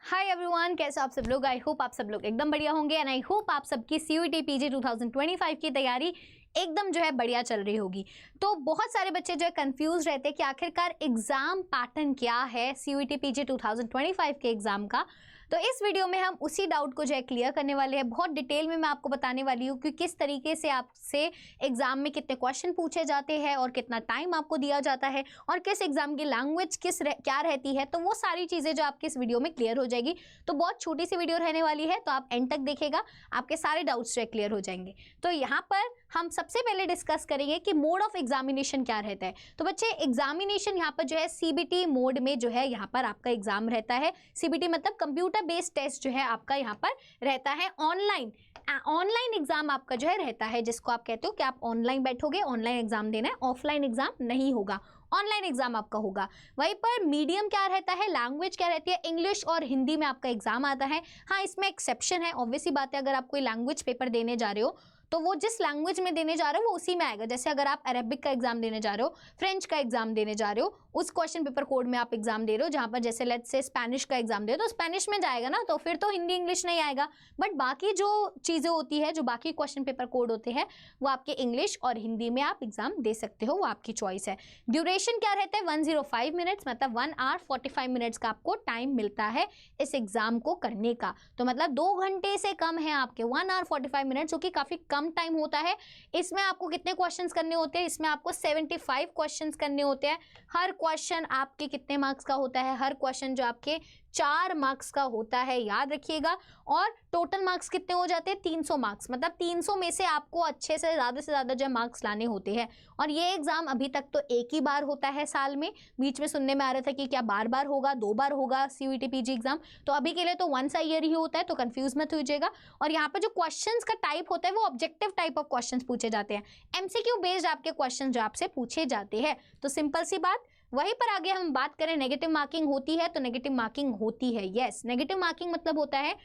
Hi everyone, कैसे आप सब लोग। आई होप आप सब लोग एकदम बढ़िया होंगे एंड आई होप आप सबकी सीयूईटी पीजी 2025 की तैयारी एकदम जो है बढ़िया चल रही होगी। तो बहुत सारे बच्चे जो है कंफ्यूज रहते हैं कि आखिरकार एग्जाम पैटर्न क्या है सीयूईटी पीजी 2025 के एग्जाम का। तो इस वीडियो में हम उसी डाउट को जो है क्लियर करने वाले हैं। बहुत डिटेल में मैं आपको बताने वाली हूँ कि किस तरीके से आपसे एग्जाम में कितने क्वेश्चन पूछे जाते हैं और कितना टाइम आपको दिया जाता है और किस एग्जाम की लैंग्वेज क्या रहती है। तो वो सारी चीज़ें जो आपकी इस वीडियो में क्लियर हो जाएगी। तो बहुत छोटी सी वीडियो रहने वाली है, तो आप एंड तक देखेगा, आपके सारे डाउट्स जो है क्लियर हो जाएंगे। तो यहाँ पर हम सबसे पहले डिस्कस करेंगे कि मोड ऑफ एग्जामिनेशन क्या रहता है। तो बच्चे एग्जामिनेशन यहाँ पर जो है सीबीटी मोड में जो है यहाँ पर आपका एग्जाम रहता है। सीबीटी मतलब कंप्यूटर बेस्ड टेस्ट जो है आपका यहाँ पर रहता है। ऑनलाइन एग्जाम आपका जो है रहता है, जिसको आप कहते हो कि आप ऑनलाइन बैठोगे, ऑनलाइन एग्जाम देना है, ऑफलाइन एग्जाम नहीं होगा, ऑनलाइन एग्जाम आपका होगा। वहीं पर मीडियम क्या रहता है, लैंग्वेज क्या रहती है, इंग्लिश और हिंदी में आपका एग्जाम आता है। हाँ, इसमें एक्सेप्शन है, ऑब्वियसली बात है, अगर आप कोई लैंग्वेज पेपर देने जा रहे हो तो वो जिस लैंग्वेज में देने जा रहे हो वो उसी में आएगा। जैसे अगर आप अरेबिक का एग्जाम देने जा रहे हो, फ्रेंच का एग्जाम देने जा रहे हो, उस क्वेश्चन पेपर कोड में आप एग्जाम दे रहे हो, जहां पर जैसे लेट्स से स्पेनिश का एग्जाम दे रहे हो तो स्पेनिश में जाएगा ना, तो फिर तो हिंदी इंग्लिश नहीं आएगा। बट बाकी जो चीजें होती है, जो बाकी क्वेश्चन पेपर कोड होते हैं, वो आपके इंग्लिश और हिंदी में आप एग्जाम दे सकते हो, वो आपकी चॉइस है। ड्यूरेशन क्या रहता है, 105 मिनट्स, मतलब 1 आवर 45 मिनट्स का आपको टाइम मिलता है इस एग्जाम को करने का। तो मतलब 2 घंटे से कम है आपके, 1 आवर 45 मिनट्स, जो कि काफी कम टाइम होता है। इसमें आपको कितने क्वेश्चंस करने होते हैं, इसमें आपको 75 क्वेश्चंस करने होते हैं। हर क्वेश्चन आपके कितने मार्क्स का होता है, हर क्वेश्चन जो आपके 4 मार्क्स का होता है, याद रखिएगा। और टोटल मार्क्स कितने हो जाते हैं, 300 मार्क्स, मतलब 300 में से आपको अच्छे से ज़्यादा जो मार्क्स लाने होते हैं। और ये एग्जाम अभी तक तो एक ही बार होता है साल में, बीच में सुनने में आ रहा था कि क्या बार बार होगा, 2 बार होगा सीयूईटी पीजी एग्जाम। तो अभी के लिए तो वंस अ ईयर ही होता है, तो कंफ्यूज मत होइएगा। और यहाँ पे जो क्वेश्चंस का टाइप होता है वो ऑब्जेक्टिव टाइप ऑफ क्वेश्चंस पूछे जाते हैं, एमसीक्यू बेस्ड आपके क्वेश्चन जो आपसे पूछे जाते हैं। तो सिंपल सी बात। वहीं पर आगे हम बात करें नेगेटिव मार्किंग होती है, तो नेगेटिव मार्किंग होती है, यस। नेगेटिव मार्किंग मतलब होता है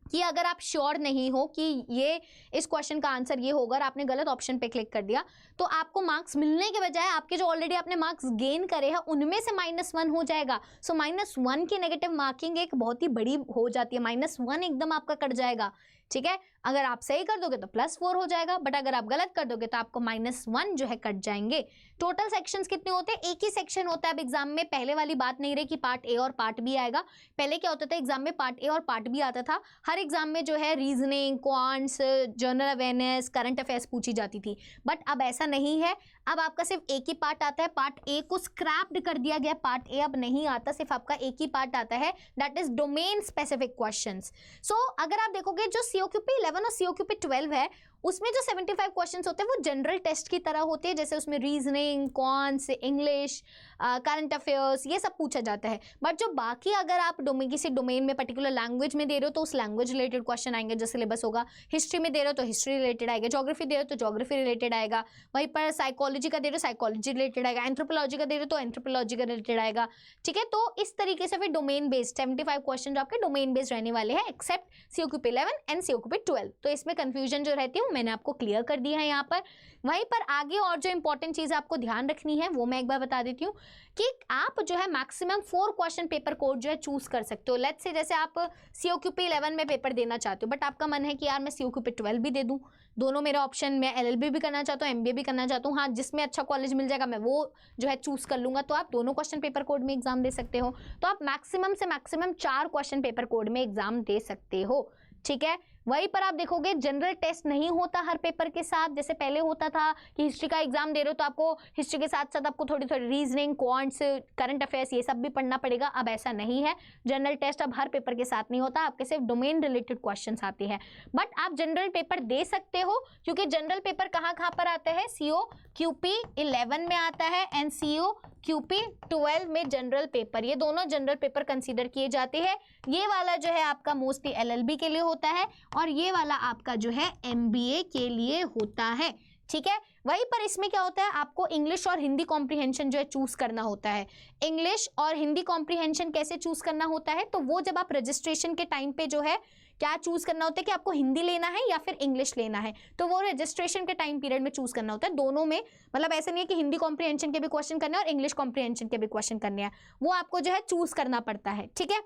कि अगर आप श्योर नहीं हो कि ये इस क्वेश्चन का आंसर ये होगा और आपने गलत ऑप्शन पे क्लिक कर दिया, तो आपको मार्क्स मिलने के बजाय आपके जो ऑलरेडी आपने मार्क्स गेन करे हैं उनमें से -1 हो जाएगा। सो -1 की नेगेटिव मार्किंग एक बहुत ही बड़ी हो जाती है, -1 एकदम आपका कट जाएगा। ठीक है, अगर आप सही कर दोगे तो +4 हो जाएगा, बट अगर आप गलत कर दोगे तो आपको -1 जो है कट जाएंगे। टोटल सेक्शंस कितने होते हैं, एक ही सेक्शन होता है अब एग्जाम में। पहले वाली बात नहीं रही कि पार्ट ए और पार्ट बी आएगा। पहले क्या होता था, एग्जाम में पार्ट ए और पार्ट बी आता था। हर एग्जाम में जो है reasoning, quants, general awareness, current affairs पूछी जाती थी। बट अब ऐसा नहीं है, अब आपका सिर्फ एक ही पार्ट आता है। पार्ट ए को स्क्रैप्ड कर दिया गया, पार्ट ए अब नहीं आता, सिर्फ आपका एक ही पार्ट आता है, that is domain specific questions. So अगर आप देखोगे जो सीओक्यूपी 11 और सीओक्यूपी 12 है, उसमें जो 75 क्वेश्चंस होते हैं वो जनरल टेस्ट की तरह होते हैं। जैसे उसमें reasoning, quants, English, current affairs, ये सब पूछा जाता है। बट जो बाकी अगर आप किसी डोमेन में पर्टिकुलर लैंग्वेज में दे रहे हो तो उस लैंग्वेज रिलेटेड क्वेश्चन आएंगे, जो सिलेबस होगा। हिस्ट्री में दे रहे हो तो हिस्ट्री रिलेटेड आएगा, ज्योग्राफी दे रहे हो तो ज्योग्राफी रिलेटेड आएगा, वहीं पर साइकोलॉजी का दे रहे हो साइकोलॉजी रिलेटेड आएगा, एंथ्रोपोलॉजी का दे रहे हो तो एंथ्रोपोलॉजी का रिलेटेड आएगा। ठीक है, तो इस तरीके से फिर डोमेन बेस्ड 75 क्वेश्चन जो आपके डोमेन बेस्ड रहने वाले हैं, एक्सेप्ट सीओक्यूपी 11 एंड सीओक्यूपी 12। तो इसमें कंफ्यूजन जो रहती है मैंने आपको क्लियर कर दिया है यहाँ पर। वहीं पर आगे और जो इंपॉर्टेंट चीज आपको ध्यान रखनी है वो मैं एक बार बता देती हूँ कि आप जो है मैक्सिमम 4 क्वेश्चन पेपर कोड जो है चूज कर सकते हो। लेट्स से जैसे आप सीओक्यूपी 11 में पेपर देना चाहते हो, बट आपका मन है कि यार मैं सीओक्यूपी 12 भी दे दूं, दोनों मेरा ऑप्शन, मैं एलएलबी भी करना चाहता हूँ, एमबीए भी करना चाहता हूँ, हाँ जिसमें अच्छा कॉलेज मिल जाएगा मैं वो जो है चूज कर लूंगा, तो आप दोनों क्वेश्चन पेपर कोड में एग्जाम दे सकते हो। तो आप मैक्सिमम से मैक्सिमम 4 क्वेश्चन पेपर कोड में एग्जाम दे सकते हो। ठीक है, वहीं पर आप देखोगे जनरल टेस्ट नहीं होता हर पेपर के साथ। जैसे पहले होता था कि हिस्ट्री का एग्जाम दे रहे हो तो आपको हिस्ट्री के साथ साथ आपको थोड़ी थोड़ी रीजनिंग, क्वांट्स, करंट अफेयर्स ये सब भी पढ़ना पड़ेगा। अब ऐसा नहीं है, जनरल टेस्ट अब हर पेपर के साथ नहीं होता, आपके सिर्फ डोमेन रिलेटेड क्वेश्चंस आते हैं। बट आप जनरल पेपर दे सकते हो, क्योंकि जनरल पेपर कहाँ पर आता है, सीओक्यूपी 11 में आता है एंड सीओक्यूपी 12 में जनरल पेपर, ये दोनों जनरल पेपर कंसीडर किए जाते हैं। ये वाला जो है आपका मोस्टली एलएलबी के लिए होता है और ये वाला आपका जो है एमबीए के लिए होता है। ठीक है, वहीं पर इसमें क्या होता है, आपको इंग्लिश और हिंदी कॉम्प्रिहेंशन जो है चूज करना होता है। इंग्लिश और हिंदी कॉम्प्रिहेंशन कैसे चूज करना होता है, तो वो जब आप रजिस्ट्रेशन के टाइम पे जो है क्या चूज करना होता है कि आपको हिंदी लेना है या फिर इंग्लिश लेना है, तो वो रजिस्ट्रेशन के टाइम पीरियड में चूज करना होता है। दोनों में, मतलब ऐसा नहीं है कि हिंदी कॉम्प्रिहेंशन के भी क्वेश्चन करने हैं और इंग्लिश कॉम्प्रिहेंशन के भी क्वेश्चन करने हैं, वो आपको जो है चूज करना पड़ता है। ठीक है,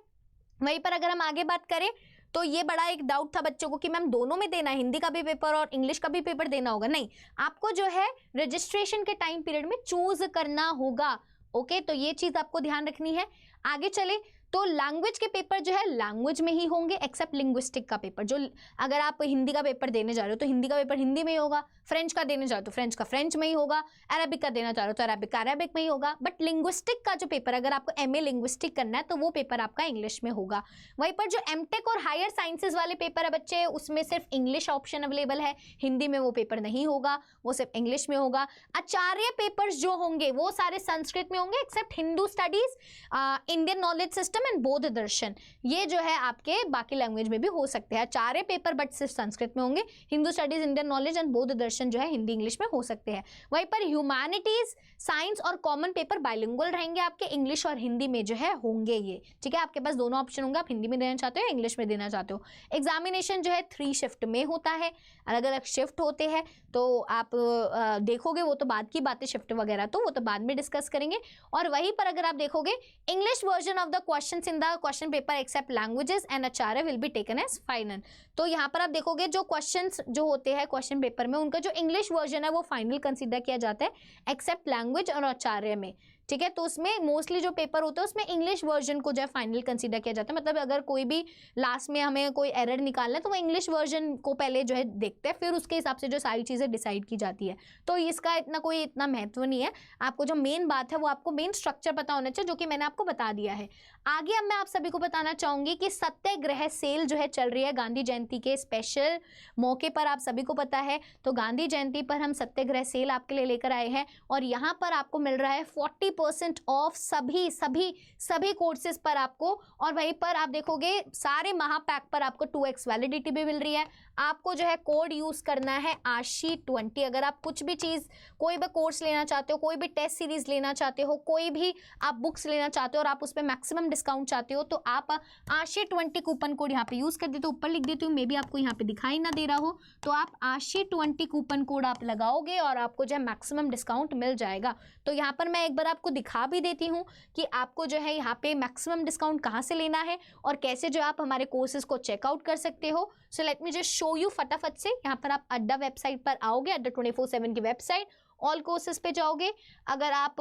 वहीं पर अगर हम आगे बात करें तो ये बड़ा एक डाउट था बच्चों को कि मैम दोनों में देना है, हिंदी का भी पेपर और इंग्लिश का भी पेपर देना होगा। नहीं, आपको जो है रजिस्ट्रेशन के टाइम पीरियड में चूज करना होगा। ओके, तो ये चीज आपको ध्यान रखनी है। आगे चले तो लैंग्वेज के पेपर जो है लैंग्वेज में ही होंगे एक्सेप्ट लिंग्विस्टिक का पेपर। जो अगर आप हिंदी का पेपर देने जा रहे हो तो हिंदी का पेपर हिंदी में ही होगा, फ्रेंच का देने जा रहे हो तो फ्रेंच का फ्रेंच में ही होगा, अरेबिक का देना चाह रहे हो तो अरेबिक का अरेबिक में ही होगा। बट लिंग्विस्टिक का जो पेपर, अगर आपको एमए लिंग्विस्टिक करना है तो वो पेपर आपका इंग्लिश में होगा। वहीं पर जो एमटेक और हायर साइंसेज वाले पेपर है बच्चे, उसमें सिर्फ इंग्लिश ऑप्शन अवेलेबल है, हिंदी में वो पेपर नहीं होगा, वो सिर्फ इंग्लिश में होगा। आचार्य पेपर्स जो होंगे वो सारे संस्कृत में होंगे except Hindu studies, Indian knowledge system and बौद्ध दर्शन, ये जो है आपके बाकी लैंग्वेज में भी हो सकते हैं। चारे पेपर बट सिर्फ संस्कृत में होंगे, Hindu studies, Indian knowledge and बौद्ध दर्शन जो है हिंदी इंग्लिश में हो सकते हैं। वहीं पर ह्यूमैनिटीज, साइंस और कॉमन पेपर बाइलिंगुअल रहेंगे आपके, इंग्लिश और हिंदी में जो है होंगे ये। ठीक है, आपके पास दोनों ऑप्शन होंगे, आप हिंदी में देना चाहते हो या इंग्लिश में देना चाहते हो। एग्जामिनेशन जो है 3 शिफ्ट में होता है, अलग अलग शिफ्ट होते हैं, तो आप देखोगे वो तो बाद की बातें, शिफ्ट वगैरह तो वो तो बाद में डिस्कस करेंगे। और वहीं पर अगर आप देखोगे English version of the questions in the question paper except languages and Acharya will be taken as final. तो यहाँ पर आप देखोगे जो क्वेश्चंस जो होते हैं क्वेश्चन पेपर में, उनका जो इंग्लिश वर्जन है वो फाइनल कंसीडर किया जाता है एक्सेप्ट लैंग्वेज और आचार्य में। ठीक है, तो उसमें मोस्टली जो पेपर होता है उसमें इंग्लिश वर्जन को जो है फाइनल कंसीडर किया जाता है। मतलब अगर कोई भी लास्ट में हमें कोई एरर निकालना है तो वो इंग्लिश वर्जन को पहले जो है देखते हैं, फिर उसके हिसाब से जो सारी चीज़ें डिसाइड की जाती है। तो इसका इतना महत्व नहीं है, आपको जो मेन बात है वो आपको मेन स्ट्रक्चर पता होना चाहिए, जो कि मैंने आपको बता दिया है। आगे अब मैं आप सभी को बताना चाहूँगी कि सत्याग्रह सेल जो है चल रही है गांधी जयंती के स्पेशल मौके पर, आप सभी को पता है। तो गांधी जयंती पर हम सत्याग्रह सेल आपके लिए लेकर आए हैं और यहाँ पर आपको मिल रहा है 40% ऑफ सभी कोर्सेज पर आपको। और वहीं पर आप देखोगे सारे महापैक पर आपको 2x वैलिडिटी भी मिल रही है। आपको जो है कोड यूज करना है ASHI20। अगर आप कुछ भी चीज़, कोई भी कोर्स लेना चाहते हो, कोई भी टेस्ट सीरीज लेना चाहते हो, कोई भी आप बुक्स लेना चाहते हो और आप उस पर मैक्सिमम डिस्काउंट चाहते हो, तो आप ASHI20 कूपन कोड यहाँ पे यूज कर देते हो। ऊपर लिख देती हूँ, मे बी आपको यहाँ पे दिखाई ना दे रहा हो, तो आप ASHI20 कूपन कोड आप लगाओगे और आपको जो है मैक्सिमम डिस्काउंट मिल जाएगा। तो यहाँ पर मैं एक बार आपको दिखा भी देती हूँ कि आपको जो है यहाँ पे मैक्सिमम डिस्काउंट कहाँ से लेना है और कैसे जो आप हमारे कोर्सेज को चेकआउट कर सकते हो। So let me just show you फटाफट से। यहाँ पर आप अड्डा वेबसाइट पर आओगे, अड्डा 24/7 की वेबसाइट, ऑल कोर्सेज पे जाओगे। अगर आप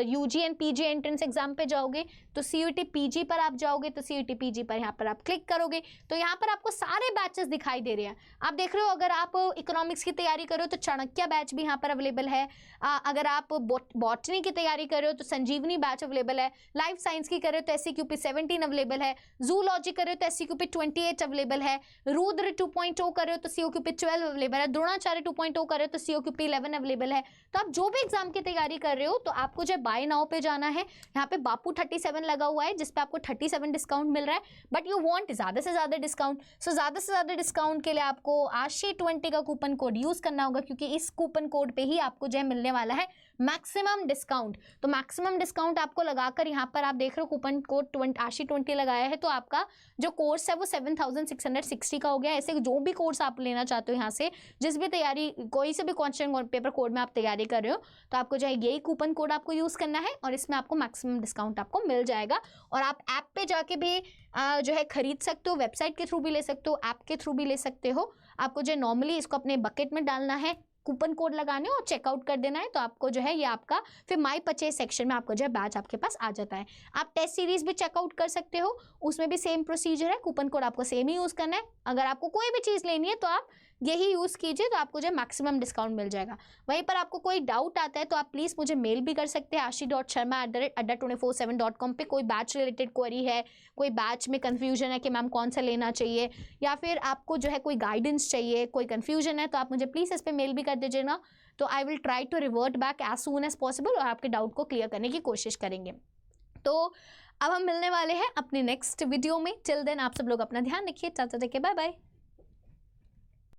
UG and PG entrance exam पे जाओगे तो सीयूटी पीजी पर आप जाओगे, तो सीयूटी पीजी पर यहाँ पर आप क्लिक करोगे तो यहाँ पर आपको सारे बैचेस दिखाई दे रहे हैं। आप देख रहे हो, अगर आप इकोनॉमिक्स की तैयारी कर रहे हो तो चाणक्य बैच भी यहाँ पर अवेलेबल है। अगर आप बॉटनी की तैयारी कर रहे हो तो संजीवनी बैच अवेलेबल है। लाइफ साइंस की कर रहे हो तो SCQP 17 अवेलेबल है। जूलॉजी कर रहे हो तो SCQP 28 अवेलेबल है। रुद्र 2.0 कर रहे हो तो COQP 12 अवेलेबल है। द्रोणाचार्य 2.0 कर रहे हो तो COQP 11 अवेलेबल है। तो आप जो भी एग्जाम की तैयारी कर रहे हो तो आपको जो बाय नाउ पे जाना है। यहाँ पे बापू 37 लगा हुआ है जिसपे आपको 37 डिस्काउंट मिल रहा है, बट यू वांट ज्यादा से ज्यादा डिस्काउंट, सो ज्यादा से ज्यादा डिस्काउंट के लिए आपको ASHI20 का कूपन कोड यूज करना होगा, क्योंकि इस कूपन कोड पे ही आपको जो है मिलने वाला है मैक्सिमम डिस्काउंट। तो मैक्सिमम डिस्काउंट आपको लगाकर यहाँ पर आप देख रहे हो कूपन कोड ASHI20 लगाया है, तो आपका जो कोर्स है वो 7660 का हो गया। ऐसे जो भी कोर्स आप लेना चाहते हो यहाँ से, जिस भी तैयारी, कोई से भी क्वेश्चन पेपर कोड में आप तैयारी कर रहे हो, तो आपको जो है यही कूपन कोड आपको यूज करना है और इसमें आपको मैक्सिमम डिस्काउंट आपको मिल जाएगा। और आप ऐप पे जाके भी जो है खरीद सकते हो, वेबसाइट के थ्रू भी ले सकते हो, ऐप के थ्रू भी ले सकते हो। आपको जो नॉर्मली इसको अपने बकेट में डालना है, कूपन कोड लगाने और चेकआउट कर देना है, तो आपको जो है ये आपका फिर माई परचेज सेक्शन में आपको जो है बैच आपके पास आ जाता है। आप टेस्ट सीरीज भी चेकआउट कर सकते हो, उसमें भी सेम प्रोसीजर है, कूपन कोड आपको सेम ही यूज़ करना है। अगर आपको कोई भी चीज़ लेनी है तो आप यही यूज़ कीजिए, तो आपको जो है मैक्सिमम डिस्काउंट मिल जाएगा। वहीं पर आपको कोई डाउट आता है तो आप प्लीज़ मुझे मेल भी कर सकते हैं ashi.sharma@adda247.com पे। कोई बैच रिलेटेड क्वेरी है, कोई बैच में कन्फ्यूजन है कि मैम कौन सा लेना चाहिए, या फिर आपको जो है कोई गाइडेंस चाहिए, कोई कन्फ्यूजन है, तो आप मुझे प्लीज़ इस पर मेल भी कर दीजिएगा। तो I will try to revert back as soon as possible और आपके डाउट को क्लियर करने की कोशिश करेंगे। तो अब हम मिलने वाले हैं अपने नेक्स्ट वीडियो में। टिल देन आप सब लोग अपना ध्यान रखिए। चाचा टेक केयर, बाय बाय।